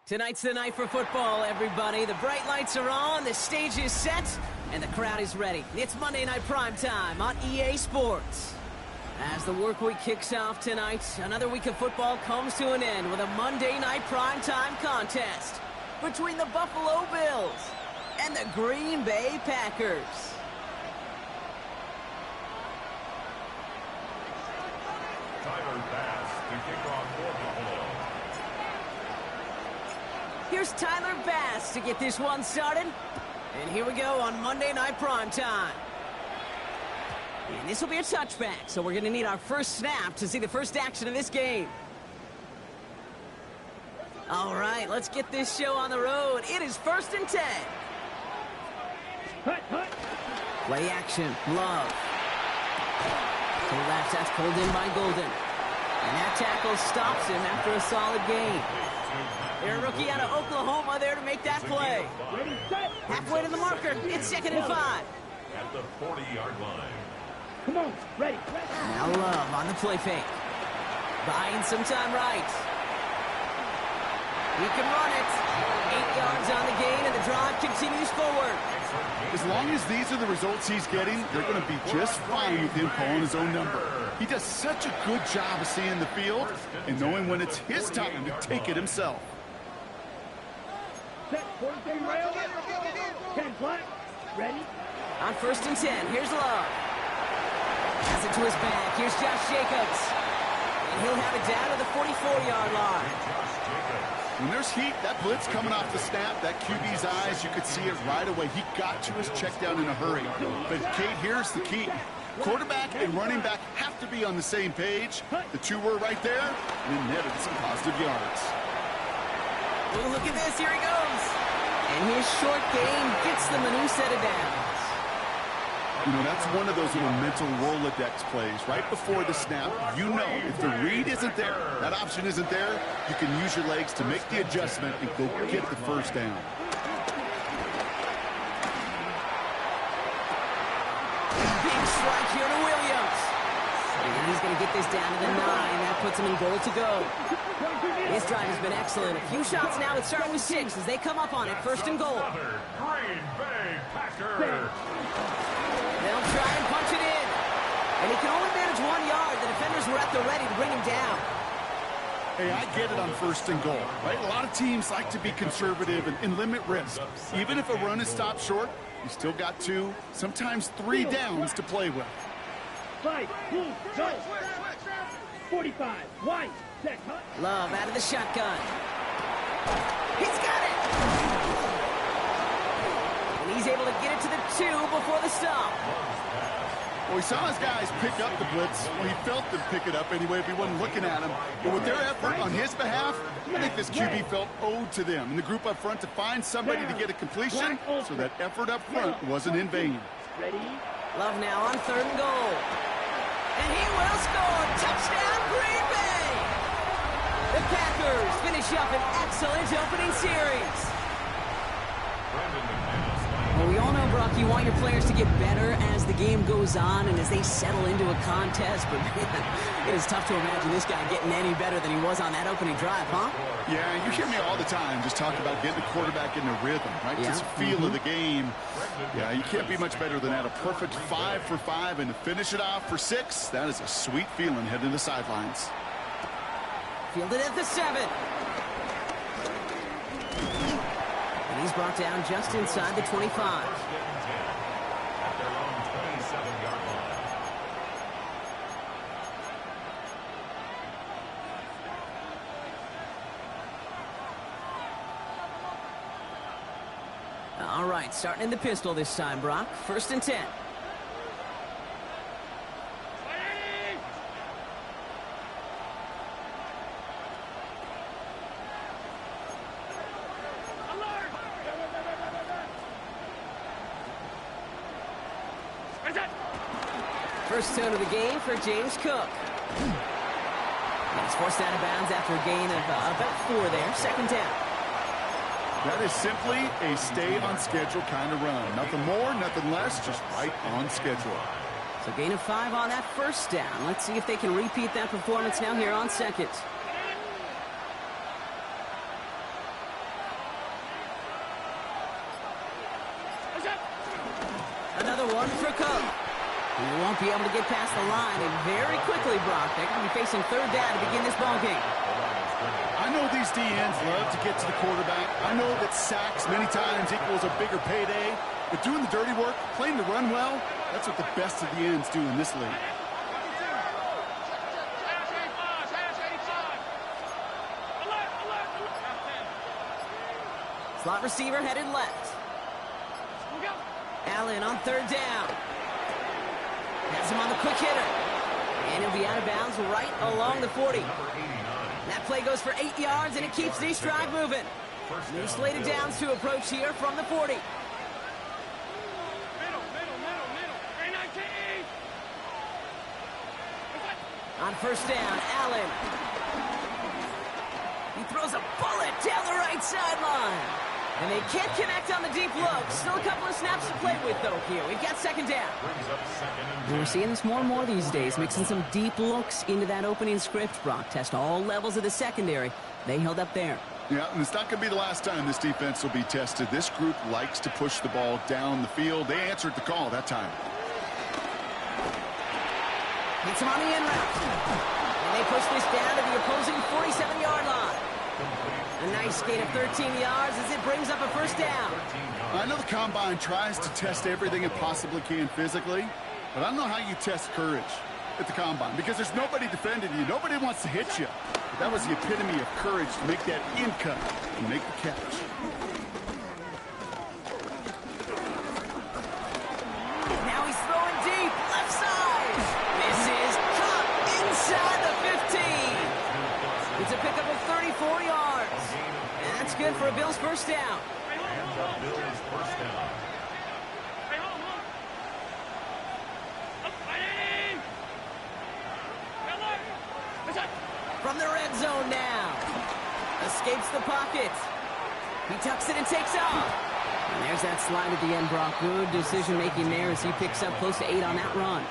Tonight's the night for football, everybody. The bright lights are on, the stage is set, and the crowd is ready. It's Monday Night Primetime on EA Sports. As the work week kicks off tonight, another week of football comes to an end with a Monday Night Primetime contest between the Buffalo Bills and the Green Bay Packers. Tyler Bass to kick off for Buffalo. Here's Tyler Bass to get this one started. And here we go on Monday Night Primetime. And this will be a touchback, so we're going to need our first snap to see the first action of this game. All right, let's get this show on the road. It is 1st and 10. Play action, Love. To the left, that's pulled in by Golden. And that tackle stops him after a solid gain. They're a rookie out of Oklahoma there to make that play. Halfway to the marker, it's 2nd and 5. At the 40-yard line. Come on, ready. Now Love on the play fake. Buying some time right. He can run it. 8 yards on the gain, and the drive continues forward. As long as these are the results he's getting, they're going to be just fine with him calling his own number. He does such a good job of seeing the field and knowing when it's his time to take it himself. Set, 43 rail. 10 flat. Ready. On 1st and 10, here's Love. Has it to his back. Here's Josh Jacobs. And he'll have it down to the 44-yard line. When there's heat, that blitz coming off the snap, that QB's eyes, you could see it right away. He got to his check down in a hurry. But, Kate, here's the key. Quarterback and running back have to be on the same page. The two were right there, and it netted some positive yards. Oh, look at this. Here he goes. And his short game gets them a new set of downs. You know, that's one of those little mental Rolodex plays. Right before the snap, you know if the read isn't there, that option isn't there, you can use your legs to make the adjustment and go get the first down. Big strike here to Williams. And he's going to get this down to the 9. That puts him in goal to go. This drive has been excellent. A few shots now. It's starting with 6 as they come up on it. 1st and goal. Green Bay Packers. They'll try and punch it in. And he can only manage 1 yard. The defenders were at the ready to bring him down. Hey, I get it on 1st and goal, right? A lot of teams like to be conservative and limit risk. Even if a run is stopped short, you still got 2, sometimes 3 downs to play with. 5, blue, go. 45, wide, set, cut. Love out of the shotgun. He's got it. And he's able to get it to the 2 before the stop. Well, he saw his guys pick up the blitz. Well, he felt them pick it up anyway if he wasn't looking at him. But with their effort on his behalf, I think this QB felt owed to them and the group up front to find somebody to get a completion so that effort up front wasn't in vain. Ready. Love now on 3rd and goal. And he will score. Touchdown, Green Bay! The Packers finish up an excellent opening series. Well, we all know, Brock, you want your players to get better as the game goes on and as they settle into a contest. But, man, it is tough to imagine this guy getting any better than he was on that opening drive, huh? Yeah, you hear me all the time just talk about getting the quarterback in the rhythm, right? Yeah. Just feel of the game. Yeah, you can't be much better than that. A perfect 5 for 5 and to finish it off for 6. That is a sweet feeling heading to the sidelines. Fielded at the 7. And he's brought down just inside the 25. right, starting in the pistol this time, Brock. 1st and 10. First turn of the game for James Cook. He's forced out of bounds after a gain of about 4 there. 2nd down. That is simply a stay-on-schedule kind of run. Nothing more, nothing less, just right on schedule. So gain of 5 on that 1st down. Let's see if they can repeat that performance now here on 2nd. Another one for Cook. He won't be able to get past the line, and very quickly, Brock, they're going to be facing 3rd down to begin this ballgame. I know these DNs love to get to the quarterback. I know that sacks many times equals a bigger payday, but doing the dirty work, playing the run well, that's what the best of the ends do in this league. Slot receiver headed left. Allen on 3rd down. Has him on the quick hitter. And he'll be out of bounds right along the 40. That play goes for 8 yards, and it keeps this drive moving. New slated downs to approach here from the 40. On 1st down, Allen. He throws a bullet down the right sideline. And they can't connect on the deep look. Still a couple of snaps to play with, though, here. We've got 2nd down. And we're seeing this more and more these days, mixing some deep looks into that opening script, Brock. Test all levels of the secondary. They held up there. Yeah, and it's not going to be the last time this defense will be tested. This group likes to push the ball down the field. They answered the call that time. Hits him on the in route. And they push this down to the opposing 47-yard line. A nice gain of 13 yards as it brings up a 1st down. I know the Combine tries to test everything it possibly can physically, but I don't know how you test courage at the Combine because there's nobody defending you. Nobody wants to hit you. But that was the epitome of courage to make that in cut and make the catch. Now he's throwing deep, left side. This is caught inside the 15. It's a pickup of 34 yards. And that's good for a Bills 1st down. From the red zone now. Escapes the pocket. He tucks it and takes off. And there's that slide at the end, Brock. Good decision-making there as he picks up close to 8 on that run.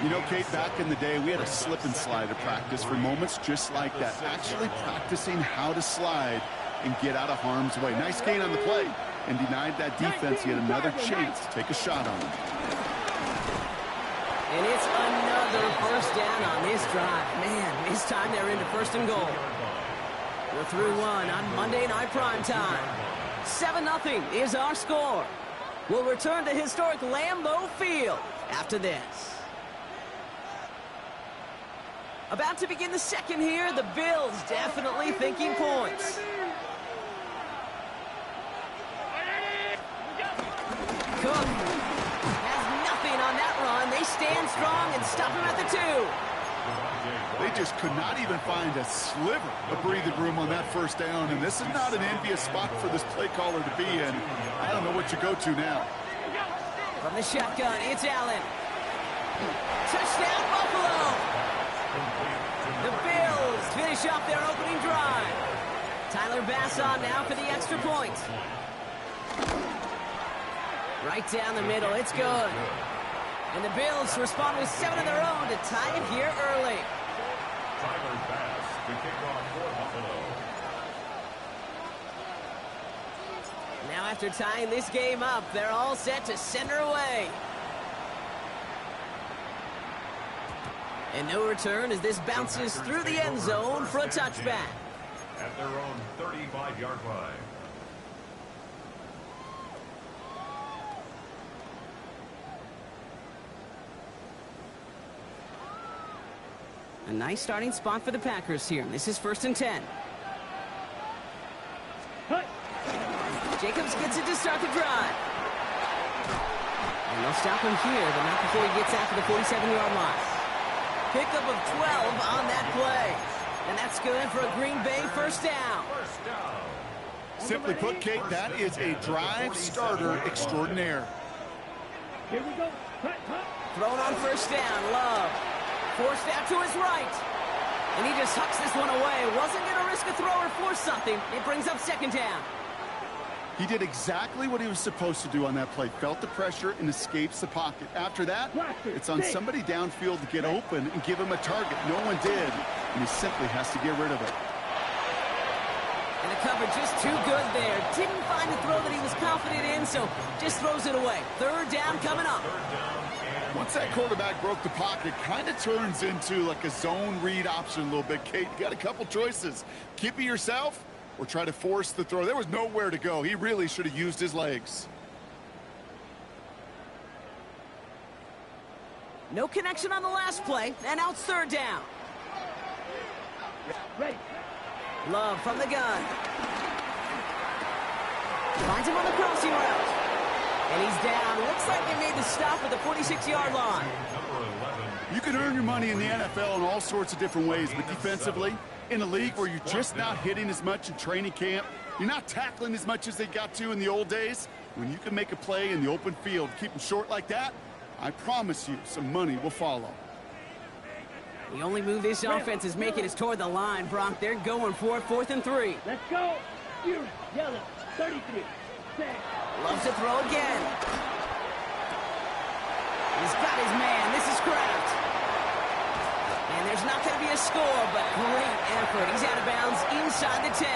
You know, Kate, back in the day, we had a slip and slide at practice for moments just like that. Actually practicing how to slide and get out of harm's way. Nice gain on the play and denied that defense yet another chance to take a shot on him. And it's another 1st down on this drive. Man, this time they're into 1st and goal. We're through 1 on Monday Night Primetime. 7-0 is our score. We'll return to historic Lambeau Field after this. About to begin the 2nd here. The Bills definitely thinking points. Cook has nothing on that run. They stand strong and stop him at the 2. They just could not even find a sliver of breathing room on that 1st down, and this is not an envious spot for this play caller to be in. I don't know what you go to now. From the shotgun, it's Allen. Touchdown, Buffalo! The Bills finish off their opening drive. Tyler Bass on now for the extra point. Right down the middle, it's good. And the Bills respond with 7 of their own to tie it here early. Tyler Bass to kick off for Buffalo. Now after tying this game up, they're all set to send her away. And no return as this bounces through the end zone for a touchback. At their own 35-yard line. A nice starting spot for the Packers here. This is 1st and 10. Jacobs gets it to start the drive. And they'll stop him here, but not before he gets out to the 47-yard line. Pickup of 12 on that play. And that's good for a Green Bay first down. Simply put, Kate, that is a drive starter extraordinaire. Here we go. Cut. Thrown on first down, Love. Forced out to his right. And he just hucks this one away. Wasn't going to risk a throw or force something. It brings up second down. He did exactly what he was supposed to do on that play. Felt the pressure and escapes the pocket. After that, it's on somebody downfield to get open and give him a target. No one did, and he simply has to get rid of it. And the cover just too good there. Didn't find the throw that he was confident in, so just throws it away. Third down coming up. Once that quarterback broke the pocket, kind of turns into like a zone read option a little bit. Kate, you got a couple choices. Keep it yourself or try to force the throw. There was nowhere to go. He really should have used his legs. No connection on the last play, and out third down. Ready. Love from the gun. Finds him on the crossing route. And he's down. Looks like they made the stop at the 46-yard line. You can earn your money in the NFL in all sorts of different ways, but defensively, in a league where you're just not hitting as much in training camp, you're not tackling as much as they got to in the old days, when you can make a play in the open field, keep them short like that, I promise you some money will follow. The only move this offense is making is toward the line, Brock. They're going for it, 4th and 3. Let's go. You yellow. 33. Set. Loves to throw again. He's got his man. This is Kraft. And there's not going to be a score, but great effort. He's out of bounds inside the 10.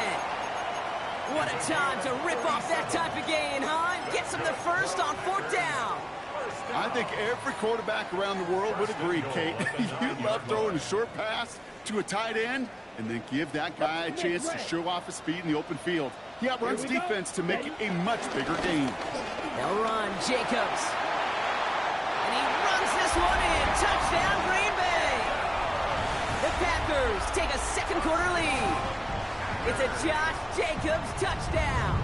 What a time to rip off that type of gain, huh? Gets him the first on 4th down. I think every quarterback around the world would agree, Kate. You love throwing a short pass to a tight end and then give that guy a chance to show off his speed in the open field. He outruns defense to make it a much bigger gain. They'll run Jacobs. And he runs this one in. Touchdown, Green Bay. The Packers take a second quarter lead. It's a Josh Jacobs touchdown.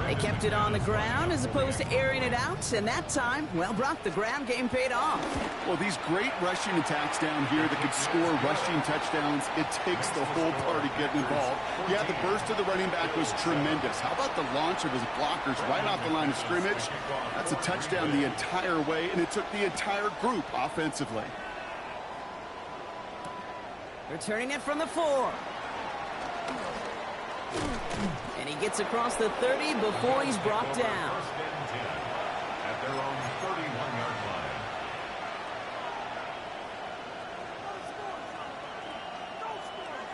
They kept it on the ground as opposed to airing it out, and that time, well, Brock, the ground game paid off. Well, these great rushing attacks down here that could score rushing touchdowns, it takes the whole party getting involved. Yeah, the burst of the running back was tremendous. How about the launch of his blockers right off the line of scrimmage? That's a touchdown the entire way, and it took the entire group offensively. Returning it from the 4. And he gets across the 30 before he's brought down. At their own 31-yard line.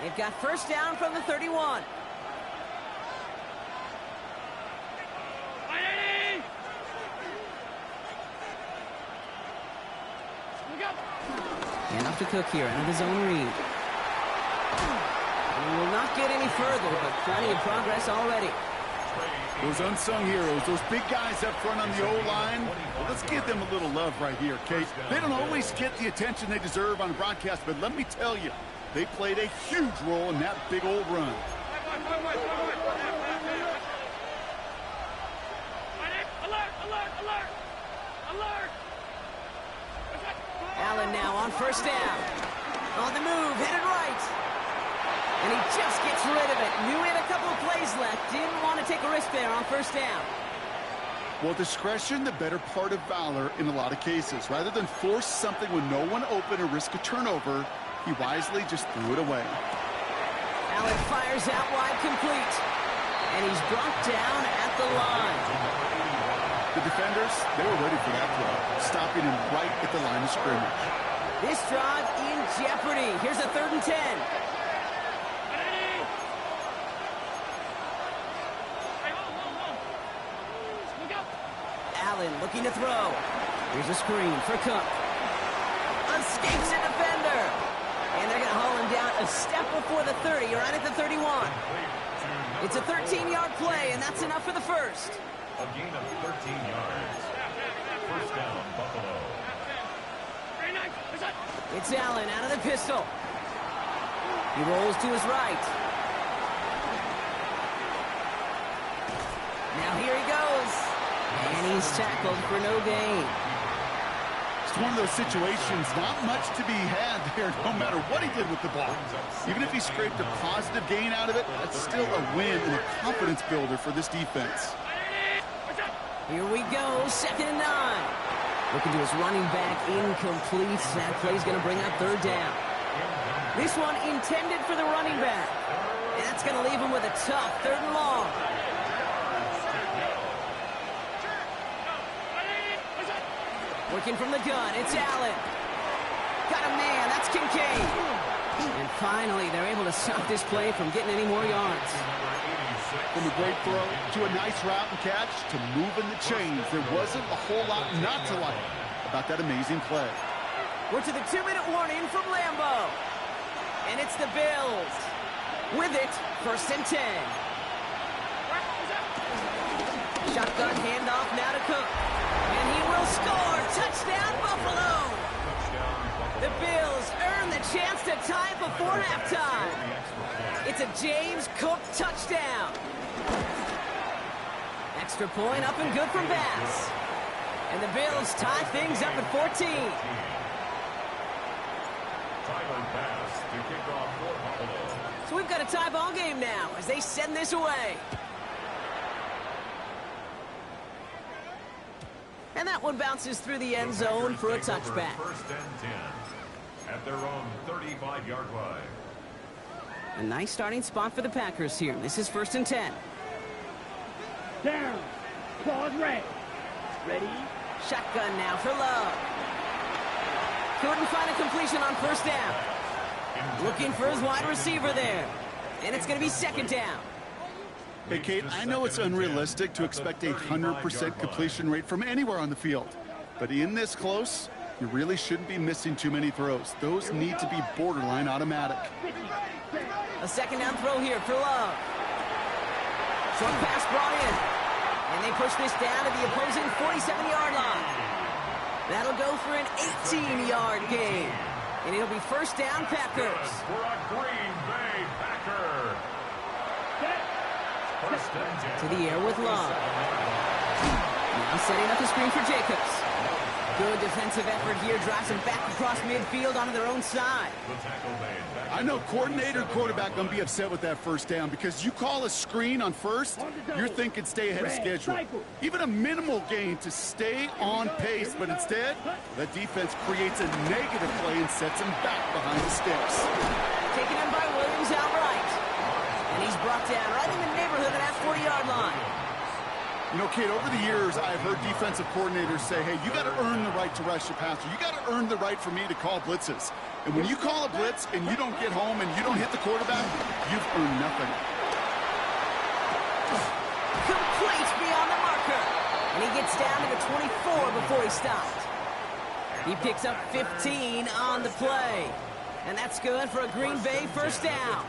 They've got first down from the 31. And off to Cook here, out of his own read. He will not get any further, but plenty of progress already. Those unsung heroes, those big guys up front on the O-line, well, let's give them a little love right here, Kate. They don't always get the attention they deserve on broadcast, but let me tell you, they played a huge role in that big old run. Allen now on first down. On the move, headed right. And he just gets rid of it. Knew he had a couple of plays left. Didn't want to take a risk there on first down. Well, discretion, the better part of valor in a lot of cases. Rather than force something with no one open or risk a turnover, he wisely just threw it away. Allen fires out wide, complete. And he's brought down at the line. The defenders, they were ready for that throw, stopping him right at the line of scrimmage. This drive in jeopardy. Here's a 3rd and 10. Allen looking to throw. Here's a screen for Cook. Escapes a defender. And they're going to haul him down a step before the 30, right at the 31. It's a 13-yard play, and that's enough for the first. A gain of 13 yards. First down, Buffalo. It's Allen out of the pistol. He rolls to his right. Now here he goes. And he's tackled for no gain. It's one of those situations, not much to be had there, no matter what he did with the ball. Even if he scraped a positive gain out of it, that's still a win and a confidence builder for this defense. Here we go, 2nd and 9. Looking to his running back, incomplete. That play's going to bring up 3rd down. This one intended for the running back. And that's going to leave him with a tough 3rd and long. Working from the gun, it's Allen. Got a man, that's Kincaid. And finally, they're able to stop this play from getting any more yards. From a great throw to a nice route and catch to moving the chains, there wasn't a whole lot not to like about that amazing play. We're to the 2-minute warning from Lambeau. And it's the Bills. With it, 1st and 10. Shotgun handoff now to Cook. And he will score. Touchdown, Buffalo. The Bills earn the chance to tie it before halftime. It's a James Cook touchdown. Extra point up and good from Bass. And the Bills tie things up at 14. So we've got a tie ball game now as they send this away. And that one bounces through the end zone for a touchback. 1st and 10 at their own 35-yard line. A nice starting spot for the Packers here. This is 1st and 10. Down. Pause red. Ready? Shotgun now for Love. Couldn't find a completion on 1st down. Looking for his wide receiver there. And it's going to be 2nd down. Hey, Kate, I know it's unrealistic to expect a 100% completion rate from anywhere on the field. But in this close, you really shouldn't be missing too many throws. Those need to be borderline automatic. A 2nd down throw here for Love. Short pass brought in. And they push this down to the opposing 47-yard line. That'll go for an 18-yard gain. And it'll be 1st down, Packers. For a Green Bay Packer. To the air with Love. Now setting up the screen for Jacobs. Good defensive effort here. Drives them back across midfield onto their own side. I know coordinator and quarterback going to be upset with that 1st down because you call a screen on 1st, you're thinking stay ahead of schedule. Even a minimal gain to stay on pace, but instead, that defense creates a negative play and sets him back behind the sticks. Taken in by Williams outright. And he's brought down right in the neighborhood of that 40-yard line. You know, Kate, over the years, I've heard defensive coordinators say, hey, you got to earn the right to rush your passer. You got to earn the right for me to call blitzes. And when you call a blitz and you don't get home and you don't hit the quarterback, you've earned nothing. Complete beyond the marker. And he gets down to the 24 before he stopped. He picks up 15 on the play. And that's good for a Green Bay 1st down.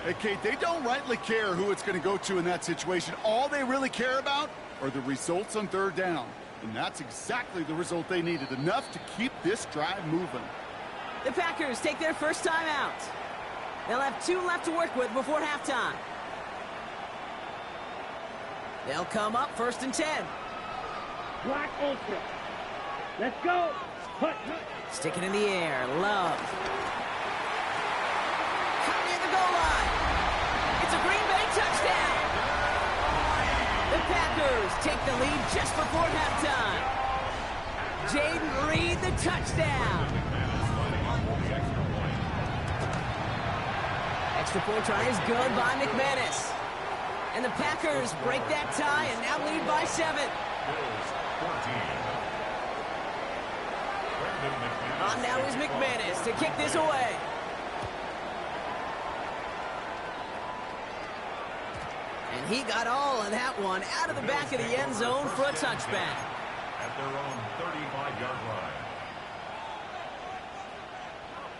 Hey, Kate, they don't rightly care who it's going to go to in that situation. All they really care about are the results on 3rd down. And that's exactly the result they needed, enough to keep this drive moving. The Packers take their 1st time out. They'll have 2 left to work with before halftime. They'll come up 1st and 10. Black Ultra. Let's go. Hut. Stick it in the air. Love. Caught near the goal line. It's a Green Bay touchdown. The Packers take the lead just before halftime. Jaden Reed, the touchdown. Extra point try is good by McManus. And the Packers break that tie and now lead by 7. On now is McManus to kick this away. And he got all of that one out of the back of the end zone for a touchback. At their own 35-yard line.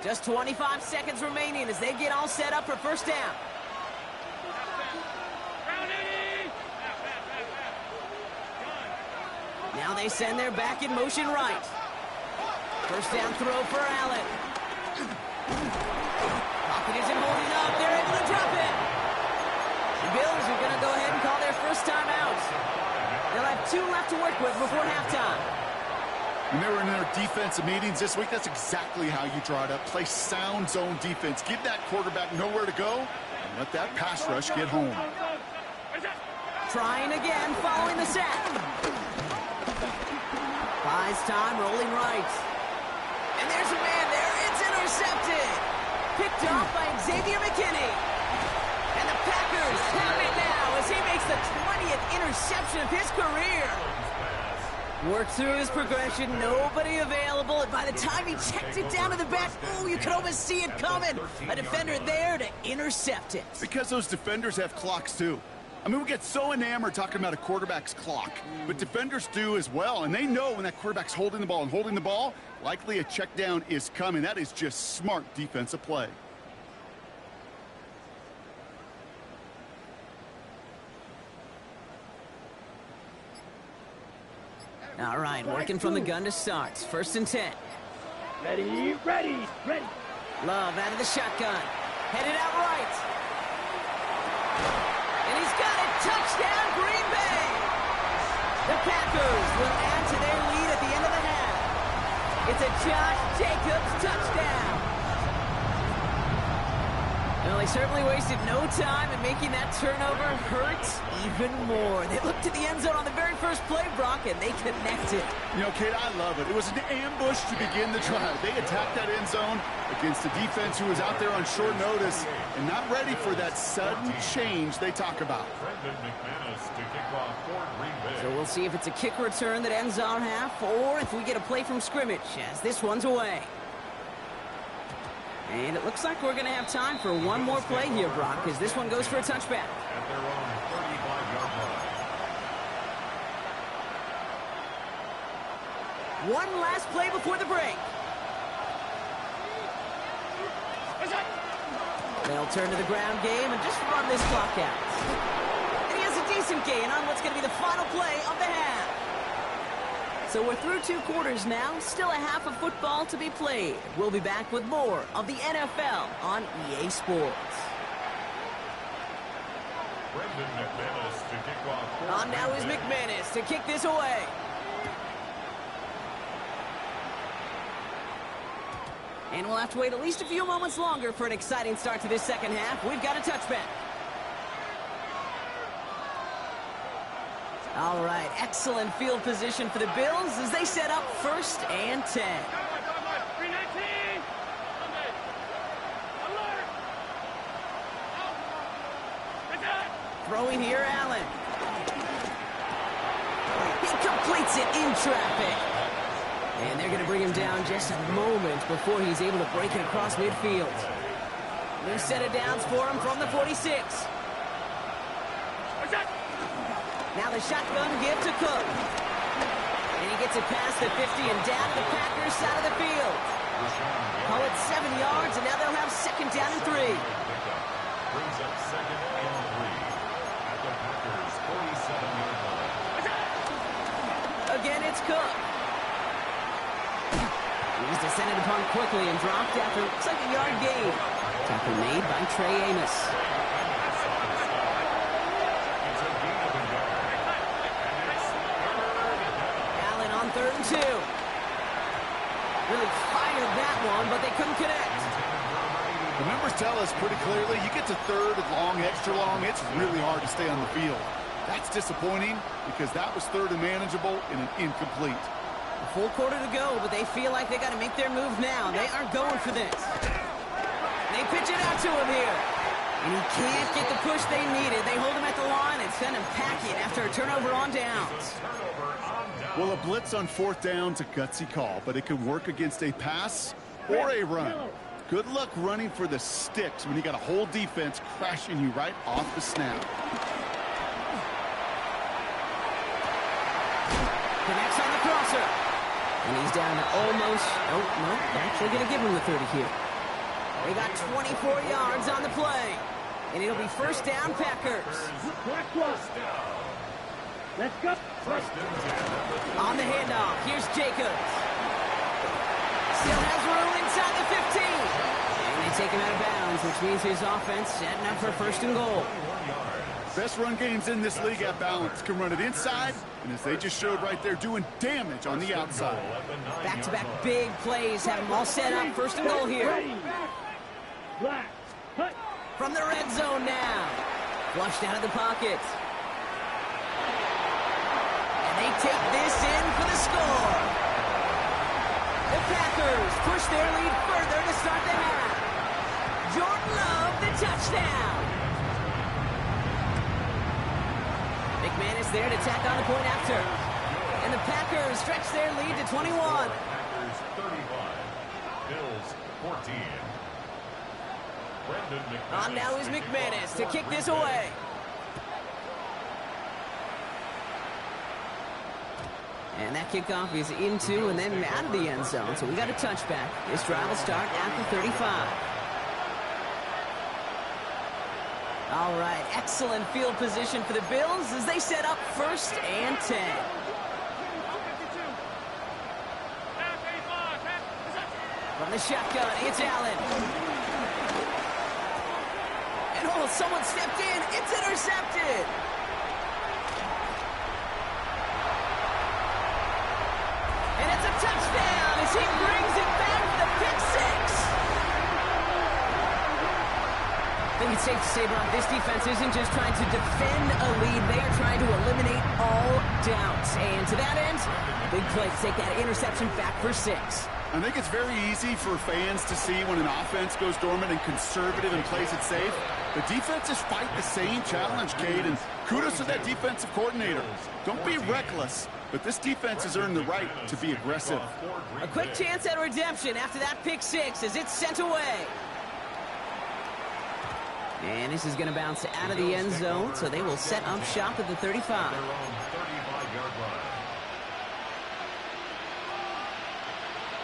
Just 25 seconds remaining as they get all set up for 1st down. Now they send their back in motion right. 1st down throw for Allen. Pocket isn't holding up. They're able to drop it. The Bills are going to go ahead and call their 1st time out. defensive meetings this week, that's exactly how you draw it up. Play sound zone defense. Give that quarterback nowhere to go, and let that pass rush get home. Trying again, following the sack. Buys time, rolling right. And there's a man there. It's intercepted. Picked off by Xavier McKinney. And the Packers have it now as he makes the 20th interception of his career. Worked through his progression, nobody available, and by the time he checked it down to the back, oh, you could almost see it coming. A defender there to intercept it. Because those defenders have clocks too. I mean, we get so enamored talking about a quarterback's clock, but defenders do as well, and they know when that quarterback's holding the ball and holding the ball, likely a check down is coming. That is just smart defensive play. All right, working from the gun to start. 1st and 10. Ready, ready, ready. Love out of the shotgun. Headed out right. And he's got it. Touchdown, Green Bay. The Packers will add to their lead at the end of the half. It's a Josh Jacobs touchdown. Well, they certainly wasted no time in making that turnover hurt even more. They looked to the end zone on the very first play, Brock, and they connected. You know, Kate, I love it. It was an ambush to begin the drive. They attacked that end zone against a defense who was out there on short notice and not ready for that sudden change they talk about. So we'll see if it's a kick return that ends our half or if we get a play from scrimmage as this one's away. And it looks like we're going to have time for one more play here, Brock, because this one goes for a touchback. At their own 35-yard line. One last play before the break. They'll turn to the ground game and just run this clock out. And he has a decent gain on what's going to be the final play of the half. So we're through 2 quarters now, still a half of football to be played. We'll be back with more of the NFL on EA Sports. On now is McManus to kick this away. And we'll have to wait at least a few moments longer for an exciting start to this second half. We've got a touchback. All right, excellent field position for the Bills as they set up 1st and 10. Throwing here, Allen. He completes it in traffic. And they're going to bring him down just a moment before he's able to break it across midfield. New set of downs for him from the 46. Now the shotgun give to Cook. And he gets it past the 50 and down to the Packers side of the field. Call it 7 yards, and now they'll have 2nd down and 3. Brings up 2nd and 3 at the Packers' 47-yard line. Again, it's Cook. He's descended upon quickly and dropped after looks like a yard gain. Tackle made by Trey Amos. Allen on 3rd and 2. Really fired that one, but they couldn't connect. The numbers tell us pretty clearly, you get to 3rd and long, extra long, it's really hard to stay on the field. That's disappointing because that was 3rd and manageable and an incomplete. A full quarter to go, but they feel like they got to make their move now. They aren't going for this. They pitch it out to him here. And he can't get the push they needed. They hold him at the line and send him packing after a turnover on downs. Well, a blitz on 4th down's a gutsy call, but it can work against a pass or a run. Good luck running for the sticks when you got a whole defense crashing you right off the snap. Connects on the crosser. And he's down to almost, no, actually going to give him the 30 here. They got 24 yards on the play. And it'll be 1st down, Packers. Let's go. On the handoff, here's Jacobs. Still has room inside the 15. And they take him out of bounds, which means his offense setting up for 1st and goal. Best run games in this league at balance. Can run it inside, and as they just showed right there, doing damage on the outside. Back-to-back big plays have them all set up. First and goal here. Black. Cut. From the red zone now. Flushed out of the pocket. And they take this in for the score. The Packers push their lead further to start the half. Jordan Love, the touchdown. McManus there to tack on the point after. And the Packers stretch their lead to 21. Packers 35, Bills 14. On now is McManus to kick this away. And that kickoff is into and then out of the end zone. So we got a touchback. This drive will start at the 35. All right, excellent field position for the Bills as they set up 1st and 10. From the shotgun, it's Allen. And oh, someone stepped in. It's intercepted. And it's a touchdown as he brings it back to the pick six. I think it's safe to say, Brock, this defense isn't just trying to defend a lead. They are trying to eliminate all doubts. And to that end, big play to take that interception back for 6. I think it's very easy for fans to see when an offense goes dormant and conservative and plays it safe. The defenses fight the same challenge, Cade, and kudos to that defensive coordinator. Don't be reckless, but this defense has earned the right to be aggressive. A quick chance at redemption after that pick 6 as it's sent away. And this is going to bounce out of the end zone, so they will set up shop at the 35.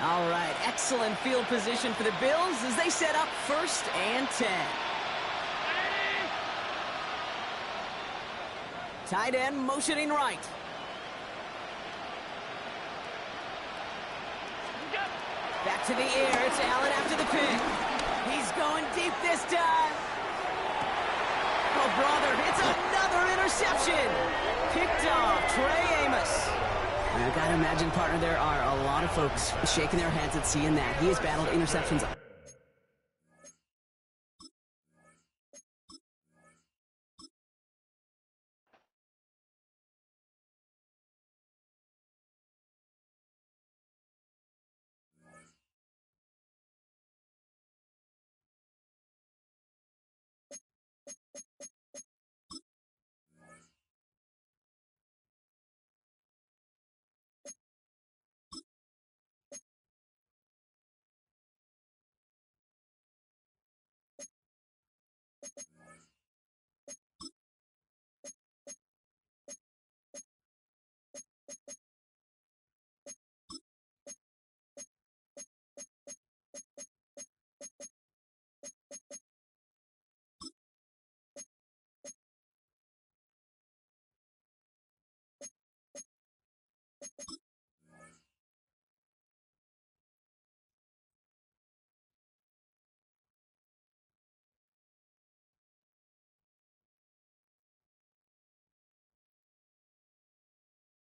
All right, excellent field position for the Bills as they set up 1st and 10. Tight end motioning right. Back to the air, it's Allen after the pick. He's going deep this time. Oh, brother, it's another interception. Picked off Trey Amos. I've got to imagine, partner, there are a lot of folks shaking their heads at seeing that. He has battled interceptions